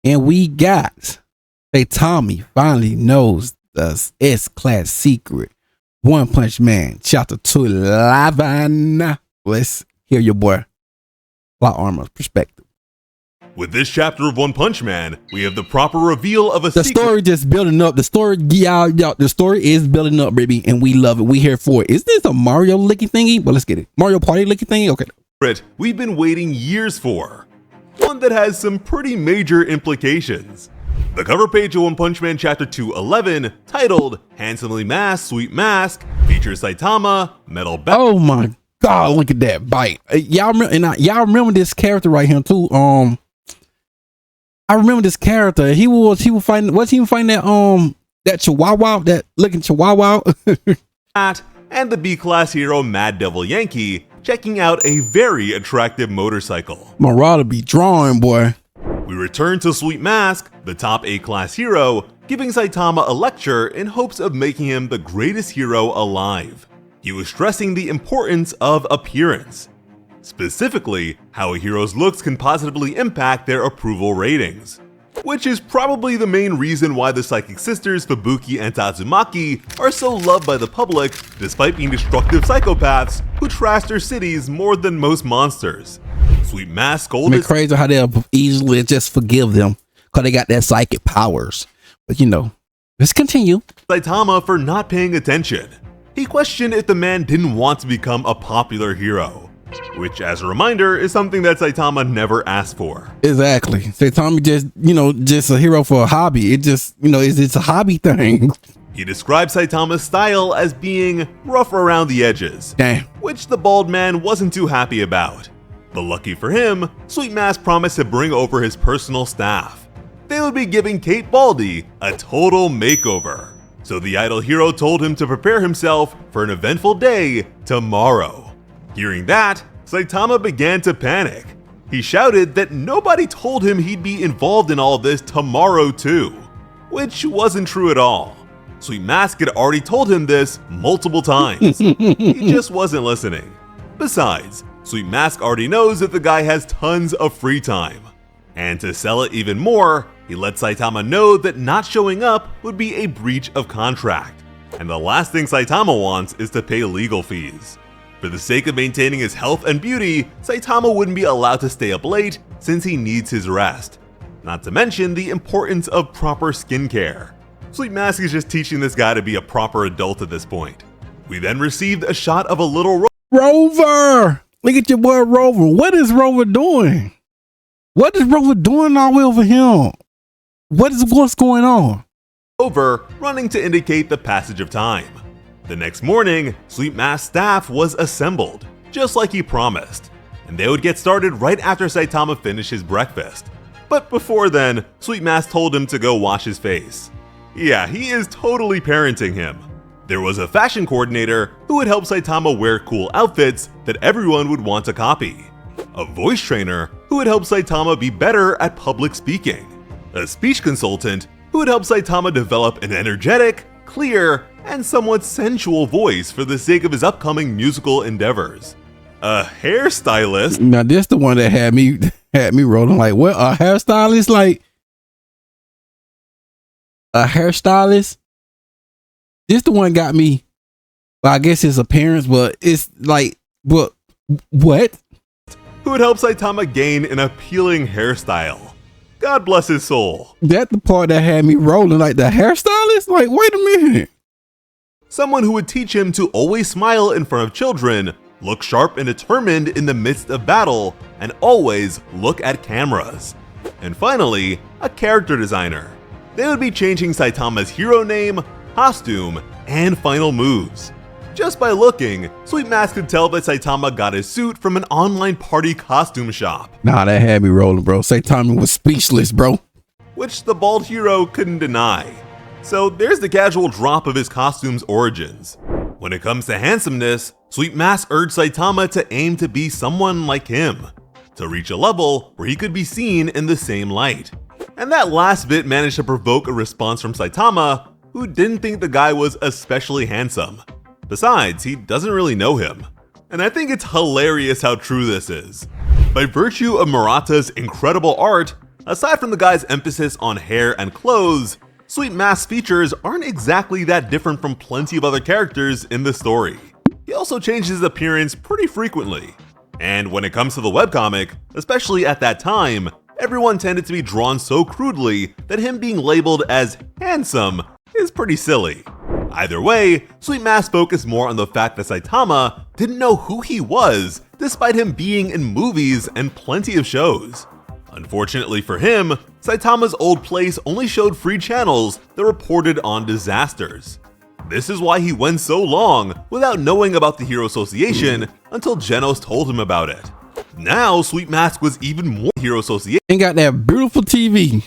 And we got Tommy finally knows the S-Class secret. One Punch Man, chapter 211. Let's hear your boy Plot Armor's perspective. With this chapter of One Punch Man, we have the proper reveal of a The story just building up. The story, y'all, the story is building up, baby, and we love it. We here for it. Is this a Mario licky thingy? Well, let's get it. Mario Party licky thingy? Okay. We've been waiting years for. One that has some pretty major implications. The cover page of One Punch Man Chapter 211, titled Handsomely Masked Sweet Mask, features Saitama, Metal Oh my God, look at that bite. Y'all remember this character right here too. I remember this character. He was fighting that Chihuahua, that looking Chihuahua. And the B-class hero Mad Devil Yankee checking out a very attractive motorcycle. Marauder be drawing, boy. We return to Sweet Mask, the top A-class hero, giving Saitama a lecture in hopes of making him the greatest hero alive. He was stressing the importance of appearance. Specifically, how a hero's looks can positively impact their approval ratings. Which is probably the main reason why the Psychic Sisters Fubuki and Tatsumaki are so loved by the public, despite being destructive psychopaths who trash their cities more than most monsters. Sweet Mask scolded. It's crazy how they'll easily just forgive them because they got that psychic powers. But let's continue. Saitama for not paying attention. He questioned if the man didn't want to become a popular hero. Which, as a reminder, is something that Saitama never asked for. Exactly. Saitama just a hero for a hobby. It just, it's a hobby thing. He described Saitama's style as being rough around the edges. Damn. Which the bald man wasn't too happy about. But lucky for him, Sweet Mask promised to bring over his personal staff. They would be giving Kate Baldy a total makeover. So the idol hero told him to prepare himself for an eventful day tomorrow. Hearing that, Saitama began to panic. He shouted that nobody told him he'd be involved in all this tomorrow too, which wasn't true at all. Sweet Mask had already told him this multiple times. He just wasn't listening. Besides, Sweet Mask already knows that the guy has tons of free time. And to sell it even more, he let Saitama know that not showing up would be a breach of contract. And the last thing Saitama wants is to pay legal fees. For the sake of maintaining his health and beauty, Saitama wouldn't be allowed to stay up late since he needs his rest. Not to mention the importance of proper skincare. Sweet Mask is just teaching this guy to be a proper adult at this point. We then received a shot of a little Rover! Look at your boy Rover. What is Rover doing? What is Rover doing all the way over here? What's going on? Rover running to indicate the passage of time. The next morning, Sweet Mask's staff was assembled, just like he promised, and they would get started right after Saitama finished his breakfast. But before then, Sweet Mask told him to go wash his face. Yeah, he is totally parenting him. There was a fashion coordinator who would help Saitama wear cool outfits that everyone would want to copy. A voice trainer who would help Saitama be better at public speaking. A speech consultant who would help Saitama develop an energetic, clear, and somewhat sensual voice for the sake of his upcoming musical endeavors. A hairstylist. Now this the one that had me rolling like, what, a hairstylist? Like a hairstylist? This the one got me. Well, I guess his appearance, but it's like, what? Who would help Saitama gain an appealing hairstyle. God bless his soul. That's the part that had me rolling, like the hairstylist? Like, wait a minute. Someone who would teach him to always smile in front of children, look sharp and determined in the midst of battle, and always look at cameras. And finally, a character designer. They would be changing Saitama's hero name, costume, and final moves. Just by looking, Sweet Mask could tell that Saitama got his suit from an online party costume shop. Nah, that had me rolling, bro. Saitama was speechless, bro. Which the bald hero couldn't deny. So there's the casual drop of his costume's origins. When it comes to handsomeness, Sweet Mask urged Saitama to aim to be someone like him, to reach a level where he could be seen in the same light. And that last bit managed to provoke a response from Saitama, who didn't think the guy was especially handsome. Besides, he doesn't really know him. And I think it's hilarious how true this is. By virtue of Murata's incredible art, Aside from the guy's emphasis on hair and clothes, Sweet Mask's features aren't exactly that different from plenty of other characters in the story. He also changes his appearance pretty frequently. And when it comes to the webcomic, especially at that time, everyone tended to be drawn so crudely that him being labeled as handsome is pretty silly. Either way, Sweet Mask focused more on the fact that Saitama didn't know who he was, despite him being in movies and plenty of shows. Unfortunately for him, Saitama's old place only showed free channels that reported on disasters. This is why he went so long without knowing about the Hero Association until Genos told him about it. Now, Sweet Mask was even more Hero Association And got that beautiful TV.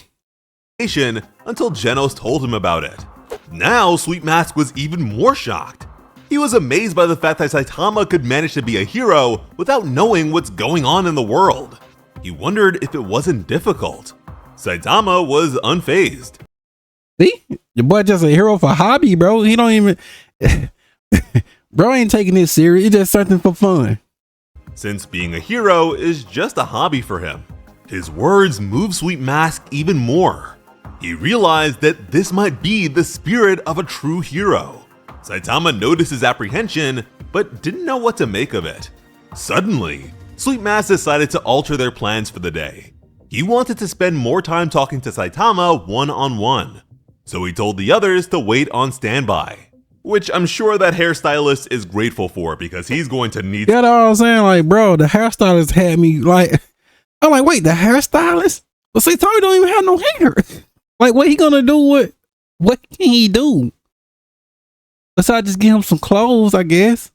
until Genos told him about it. Now, Sweet Mask was even more shocked. He was amazed by the fact that Saitama could manage to be a hero without knowing what's going on in the world. He wondered if it wasn't difficult. Saitama was unfazed. See? Your boy just a hero for hobby, bro. He don't even... Bro ain't taking this serious. It's just something for fun. Since being a hero is just a hobby for him, his words moved Sweet Mask even more. He realized that this might be the spirit of a true hero. Saitama noticed his apprehension, but didn't know what to make of it. Suddenly, Sweet Mask decided to alter their plans for the day. He wanted to spend more time talking to Saitama one-on-one, so he told the others to wait on standby. Which I'm sure that hairstylist is grateful for because he's going to need. Yeah, that's what I'm saying. Like, bro, the hairstylist had me like, I'm like, wait, the hairstylist? Well, see, Tommy don't even have no hair. Like, what he gonna do? What can he do? Besides just give him some clothes, I guess.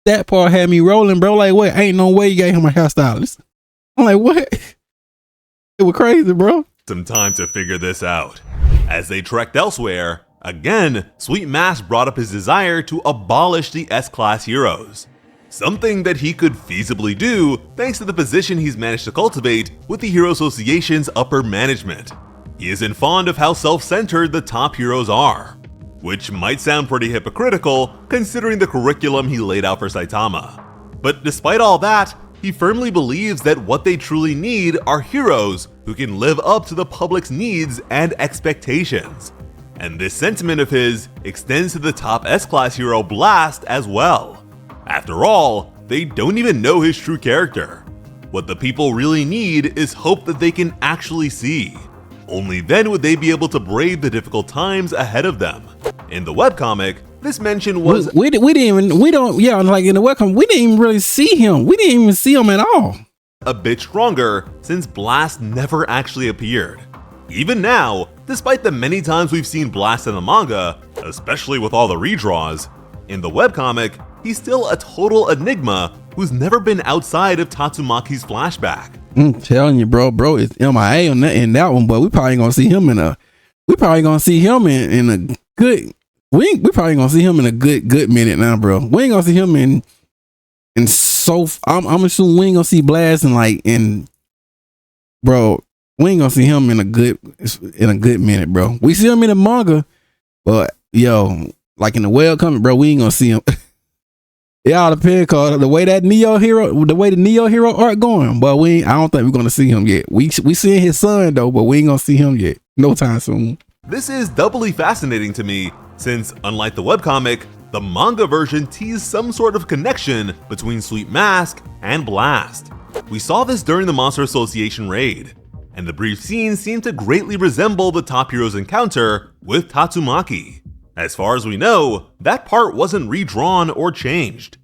That part had me rolling, bro. Like, wait, ain't no way you gave him a hairstylist. I'm like, what? It was crazy, bro. Some time to figure this out. As they trekked elsewhere, again, Sweet Mask brought up his desire to abolish the S-Class heroes. Something that he could feasibly do thanks to the position he's managed to cultivate with the Hero Association's upper management. He isn't fond of how self-centered the top heroes are, which might sound pretty hypocritical considering the curriculum he laid out for Saitama. But despite all that, he firmly believes that what they truly need are heroes who can live up to the public's needs and expectations. And this sentiment of his extends to the top S-Class hero Blast as well. After all, they don't even know his true character. What the people really need is hope that they can actually see. Only then would they be able to brave the difficult times ahead of them. In the webcomic, this mention was we didn't even, we don't, yeah, like in the webcomic, we didn't even really see him. We didn't even see him at all. a bit stronger since Blast never actually appeared. Even now, despite the many times we've seen Blast in the manga, especially with all the redraws, in the webcomic, he's still a total enigma who's never been outside of Tatsumaki's flashback. I'm telling you, bro is MIA in that one, but we probably gonna see him in a good. We probably gonna see him in a good minute now, bro. We ain't gonna see him in so. I'm assuming we ain't gonna see Blast bro. We ain't gonna see him in a good minute, bro. We see him in the manga, but yo, like in the webcomic, bro, we ain't gonna see him. It all depends, cause the way the Neo Hero arc going, but I don't think we're gonna see him yet. We seeing his son though, but we ain't gonna see him yet. No time soon. This is doubly fascinating to me since, unlike the webcomic, the manga version teased some sort of connection between Sweet Mask and Blast. We saw this during the Monster Association raid, and the brief scene seemed to greatly resemble the top hero's encounter with Tatsumaki. As far as we know, that part wasn't redrawn or changed.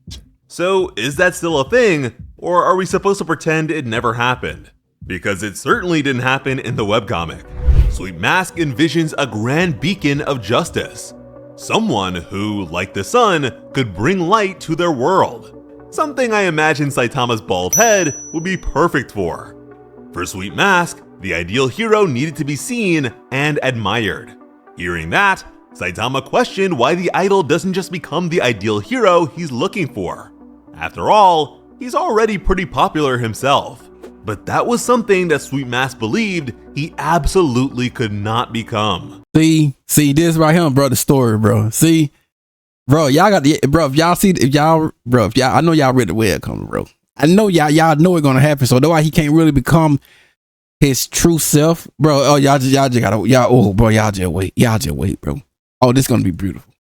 So is that still a thing, or are we supposed to pretend it never happened? Because it certainly didn't happen in the webcomic. Sweet Mask envisions a grand beacon of justice. Someone who, like the sun, could bring light to their world. Something I imagine Saitama's bald head would be perfect for. For Sweet Mask, the ideal hero needed to be seen and admired. Hearing that, Saitama questioned why the idol doesn't just become the ideal hero he's looking for. After all, he's already pretty popular himself. But that was something that Sweet Mask believed he absolutely could not become. See this right here, bro. The story, bro. See, bro, y'all got the bro. I know y'all read the webcomic, bro. I know y'all know it's gonna happen. So that's why he can't really become his true self, bro. Oh, y'all just gotta, y'all just wait, bro. Oh, this is gonna be beautiful.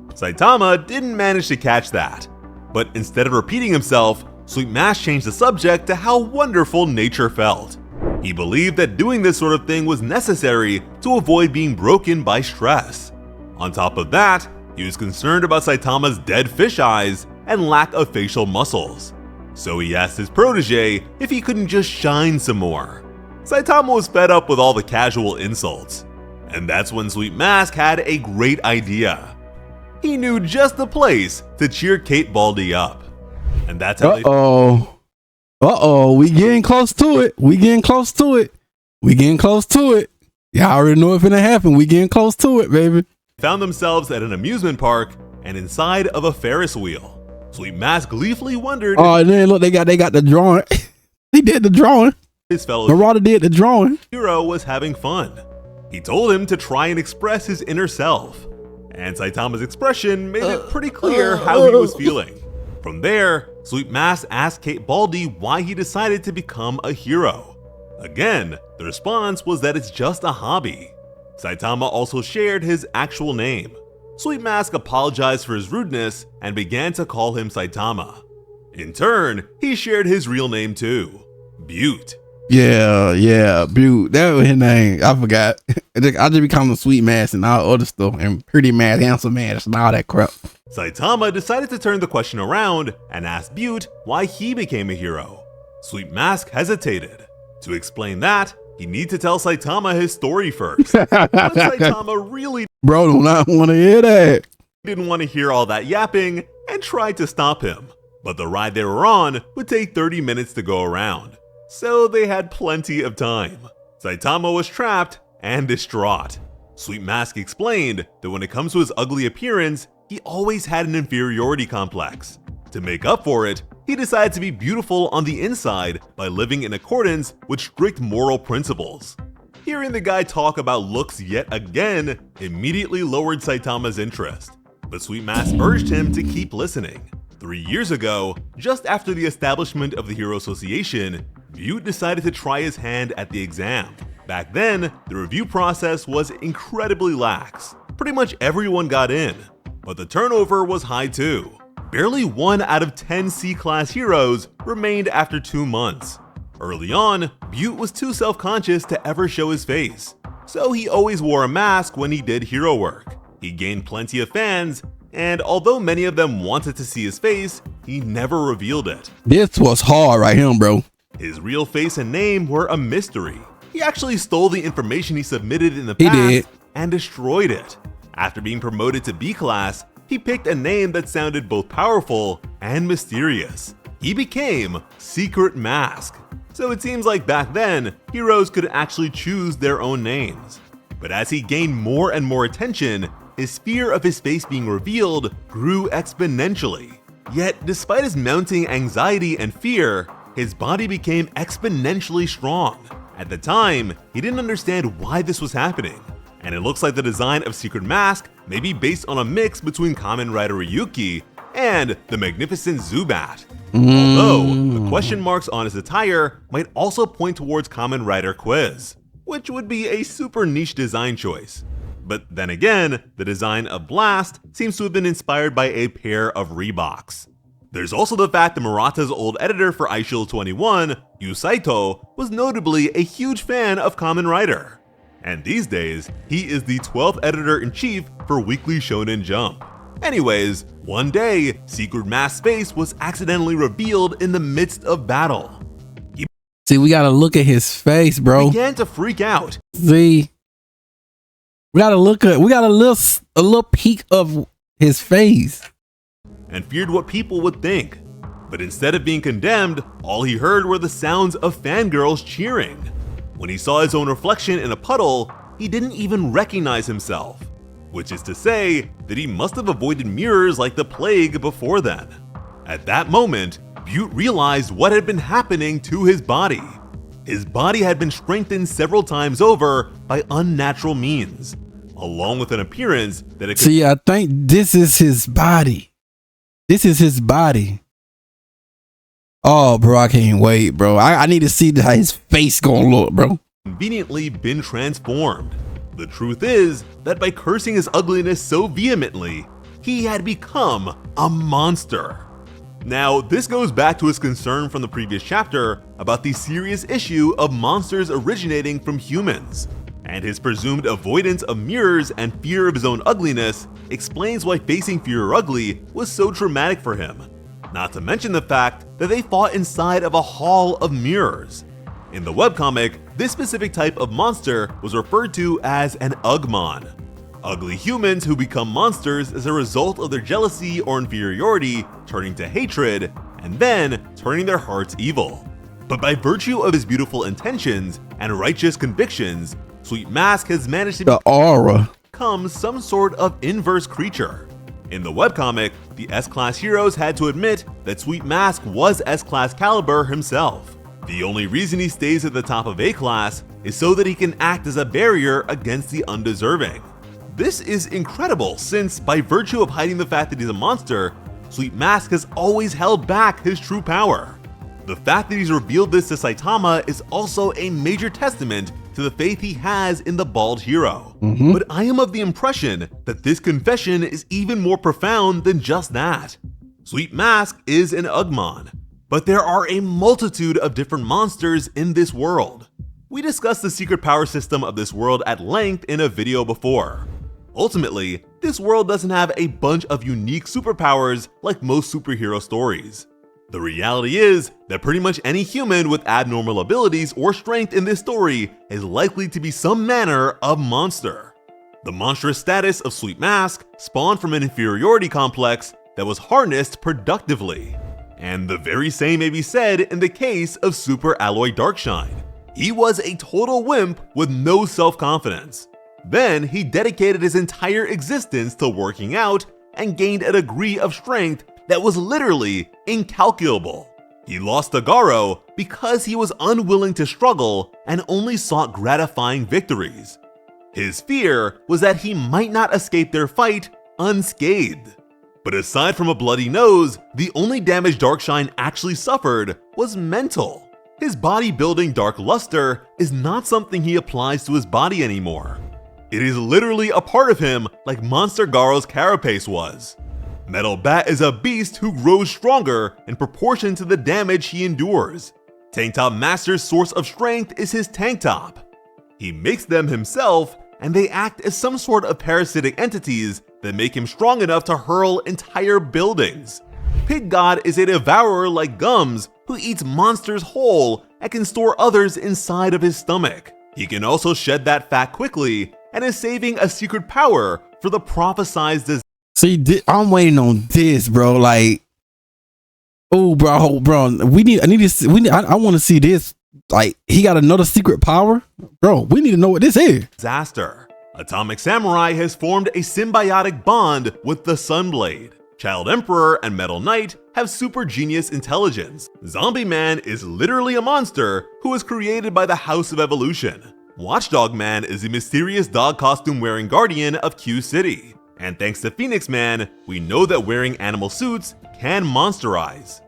Saitama didn't manage to catch that, but instead of repeating himself, Sweet Mask changed the subject to how wonderful nature felt. He believed that doing this sort of thing was necessary to avoid being broken by stress. On top of that, he was concerned about Saitama's dead fish eyes and lack of facial muscles. So he asked his protege if he couldn't just shine some more. Saitama was fed up with all the casual insults. And that's when Sweet Mask had a great idea. He knew just the place to cheer Kate Baldy up. And that's how we getting close to it. Y'all already know it's gonna happen. We getting close to it, baby. Found themselves at an amusement park and inside of a Ferris wheel. Sweet Mask gleefully wondered. Oh, and then look, they got the drawing. He did the drawing. His fellow Marauder did the drawing. hero was having fun. He told him to try and express his inner self. And Saitama's expression made it pretty clear how he was feeling. From there, Sweet Mask asked Kate Baldy why he decided to become a hero. Again, the response was that it's just a hobby. Saitama also shared his actual name. Sweet Mask apologized for his rudeness and began to call him Saitama. In turn, he shared his real name too, Butte. Yeah, Butte. That was his name. I forgot. I just become a Sweet Mask and all other stuff, and Pretty Mask, Handsome Mask, and all that crap. Saitama decided to turn the question around and asked Butte why he became a hero. Sweet Mask hesitated. To explain that, he needed to tell Saitama his story first. But Saitama really Bro, do not want to hear that. didn't want to hear all that yapping and tried to stop him. But the ride they were on would take 30 minutes to go around, so they had plenty of time. Saitama was trapped and distraught. Sweet Mask explained that when it comes to his ugly appearance, he always had an inferiority complex. To make up for it, he decided to be beautiful on the inside by living in accordance with strict moral principles. Hearing the guy talk about looks yet again immediately lowered Saitama's interest, but Sweet Mask urged him to keep listening. 3 years ago, just after the establishment of the Hero Association, Butte decided to try his hand at the exam. Back then, the review process was incredibly lax. Pretty much everyone got in, but the turnover was high too. Barely 1 out of 10 C-class heroes remained after 2 months. Early on, Butte was too self-conscious to ever show his face, so he always wore a mask when he did hero work. He gained plenty of fans, and although many of them wanted to see his face, he never revealed it. This was hard right here, bro. His real face and name were a mystery. He actually stole the information he submitted in the past and destroyed it. After being promoted to B-class, he picked a name that sounded both powerful and mysterious. He became Secret Mask. So it seems like back then, heroes could actually choose their own names. But as he gained more and more attention, his fear of his face being revealed grew exponentially. Yet, despite his mounting anxiety and fear, his body became exponentially strong. At the time, he didn't understand why this was happening, and it looks like the design of Secret Mask may be based on a mix between Kamen Rider Ryuki and the magnificent Zubat. Although, the question marks on his attire might also point towards Kamen Rider Quiz, which would be a super niche design choice. But then again, the design of Blast seems to have been inspired by a pair of Reeboks. There's also the fact that Murata's old editor for iShield 21, Yu Saito, was notably a huge fan of Kamen Rider. And these days, he is the 12th editor-in-chief for Weekly Shonen Jump. Anyways, one day, Secret Mask's face was accidentally revealed in the midst of battle. See, we gotta look at his face, bro. He began to freak out. See, we gotta a little peek of his face. And feared what people would think. But instead of being condemned, all he heard were the sounds of fangirls cheering. When he saw his own reflection in a puddle, he didn't even recognize himself. Which is to say that he must have avoided mirrors like the plague before then. At that moment, Butte realized what had been happening to his body. His body had been strengthened several times over by unnatural means, along with an appearance that it could— See, I think this is his body. This is his body. Oh, bro, I can't wait, bro. I need to see how his face gonna look, bro. Conveniently been transformed. The truth is that by cursing his ugliness so vehemently, he had become a monster. Now, this goes back to his concern from the previous chapter about the serious issue of monsters originating from humans, and his presumed avoidance of mirrors and fear of his own ugliness explains why facing Fear Ugly was so traumatic for him. Not to mention the fact that they fought inside of a hall of mirrors. In the webcomic, this specific type of monster was referred to as an Ugmon. Ugly humans who become monsters as a result of their jealousy or inferiority turning to hatred, and then turning their hearts evil. But by virtue of his beautiful intentions and righteous convictions, Sweet Mask has managed to The aura. become some sort of inverse creature. In the webcomic, the S-Class heroes had to admit that Sweet Mask was S-Class caliber himself. The only reason he stays at the top of A-Class is so that he can act as a barrier against the undeserving. This is incredible since, by virtue of hiding the fact that he's a monster, Sweet Mask has always held back his true power. The fact that he's revealed this to Saitama is also a major testament to the faith he has in the bald hero. But I am of the impression that this confession is even more profound than just that. Sweet Mask is an Ugmon, but there are a multitude of different monsters in this world. We discussed the secret power system of this world at length in a video before. Ultimately, this world doesn't have a bunch of unique superpowers like most superhero stories. The reality is that pretty much any human with abnormal abilities or strength in this story is likely to be some manner of monster. The monstrous status of Sweet Mask spawned from an inferiority complex that was harnessed productively. And the very same may be said in the case of Super Alloy Darkshine. He was a total wimp with no self-confidence. Then he dedicated his entire existence to working out and gained a degree of strength that was literally incalculable. He lost to Garo because he was unwilling to struggle and only sought gratifying victories. His fear was that he might not escape their fight unscathed. But aside from a bloody nose, the only damage Darkshine actually suffered was mental. His bodybuilding dark luster is not something he applies to his body anymore. It is literally a part of him like Monster Garo's carapace was. Metal Bat is a beast who grows stronger in proportion to the damage he endures. Tank Top Master's source of strength is his tank top. He makes them himself, and they act as some sort of parasitic entities that make him strong enough to hurl entire buildings. Pig God is a devourer like Gums who eats monsters whole and can store others inside of his stomach. He can also shed that fat quickly and is saving a secret power for the prophesized disaster. See, I'm waiting on this, bro. Like, oh, bro, I want to see this. Like, he got another secret power, bro. We need to know what this is. Atomic Samurai has formed a symbiotic bond with the Sunblade. Child Emperor and Metal Knight have super genius intelligence. Zombie Man is literally a monster who was created by the House of Evolution. Watchdog Man is a mysterious dog costume wearing guardian of Q City. And thanks to Phoenix Man, we know that wearing animal suits can monsterize.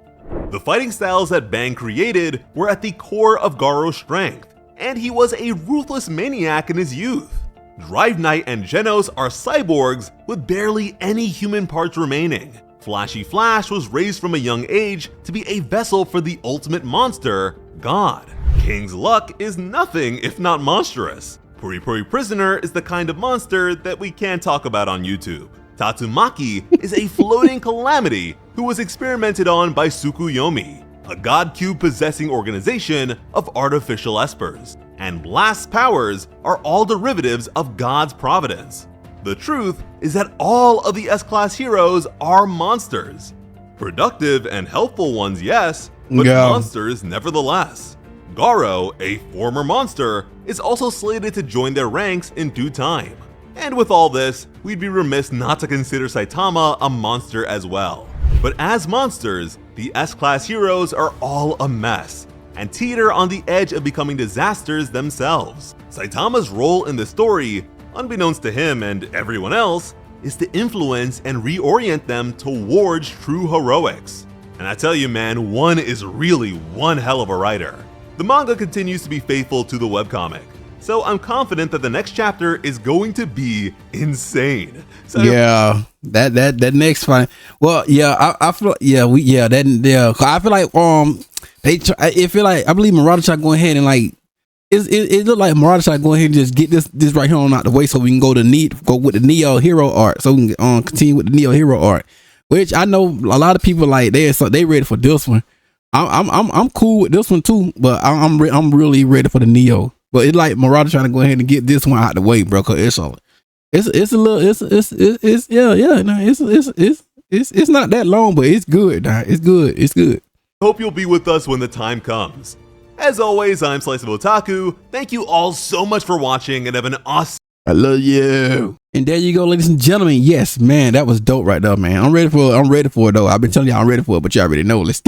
The fighting styles that Bang created were at the core of Garo's strength, and he was a ruthless maniac in his youth. Drive Knight and Genos are cyborgs with barely any human parts remaining. Flashy Flash was raised from a young age to be a vessel for the ultimate monster, God. King's Luck is nothing if not monstrous. Puri Puri Prisoner is the kind of monster that we can't talk about on YouTube. Tatsumaki is a floating calamity who was experimented on by Tsukuyomi, a god cube possessing organization of artificial espers. And Blast's powers are all derivatives of God's providence. The truth is that all of the S-Class heroes are monsters. Productive and helpful ones, yes, but monsters nevertheless. Garo, a former monster, is also slated to join their ranks in due time. And with all this, we'd be remiss not to consider Saitama a monster as well. But as monsters, the S-Class heroes are all a mess, and teeter on the edge of becoming disasters themselves. Saitama's role in the story, unbeknownst to him and everyone else, is to influence and reorient them towards true heroics. And I tell you man, one is really one hell of a writer. The manga continues to be faithful to the webcomic, so I'm confident that the next chapter is going to be insane. So yeah, that next fight. Well, yeah, I feel I feel like I believe Murata shot going ahead and like it looked like Murata shot going ahead and just get this right here on out the way so we can go with the Neo Hero art, so we can continue with the Neo Hero art, which I know a lot of people like they ready for this one. I'm cool with this one too, but I'm really ready for the Neo. But it's like Murata trying to go ahead and get this one out the way, bro. Cause it's not that long, but it's good. It's good. Hope you'll be with us when the time comes. As always, I'm Slice of Otaku. Thank you all so much for watching and have an awesome. I love you. And there you go, ladies and gentlemen. Yes, man, that was dope right there, man. I'm ready for it though. I've been telling y'all I'm ready for it, but y'all already know. Let's